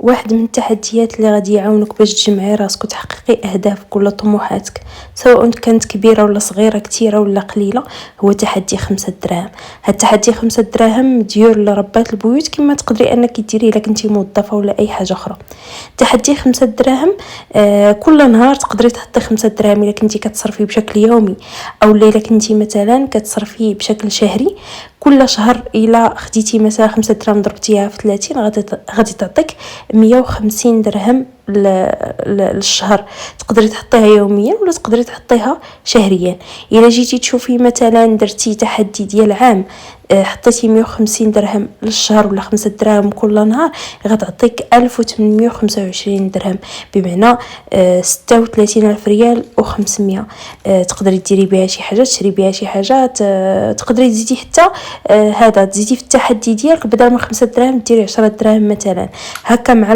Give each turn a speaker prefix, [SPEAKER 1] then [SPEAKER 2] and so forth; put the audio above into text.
[SPEAKER 1] واحد من التحديات اللي غادي يعاونك باش تجمعي راسك وتحققي اهدافك ولا طموحاتك سواء كانت كبيره ولا صغيره، كثيره ولا قليله، هو تحدي 5 دراهم. هاد التحدي 5 دراهم ديال لربات البيوت كما تقدري انك ديريه الا كنتي موظفه ولا اي حاجه اخرى. تحدي 5 دراهم كل نهار تقدري تحطي 5 دراهم الا كنتي كتصرفي بشكل يومي، او الا كنتي مثلا كتصرفي بشكل شهري. كل شهر الا خديتي مثلا 5 دراهم ضربتيها في 30 غادي تعطيك 150 درهم للشهر. تقدري تحطيها يوميا ولا تقدري تحطيها شهريا. الا جيتي تشوفي مثلا درتي تحدي ديال عام، حطيتي 150 درهم للشهر ولا 5 دراهم كل نهار، غتعطيك 1825 درهم، بمعنى 36,000 ريال و500. تقدري ديري بها شي حاجه، تشري بها شي حاجه، تقدري تزيدي حتى هذا تزيدي في التحدي ديالك، بدل من 5 دراهم ديري 10 دراهم مثلا. هكا مع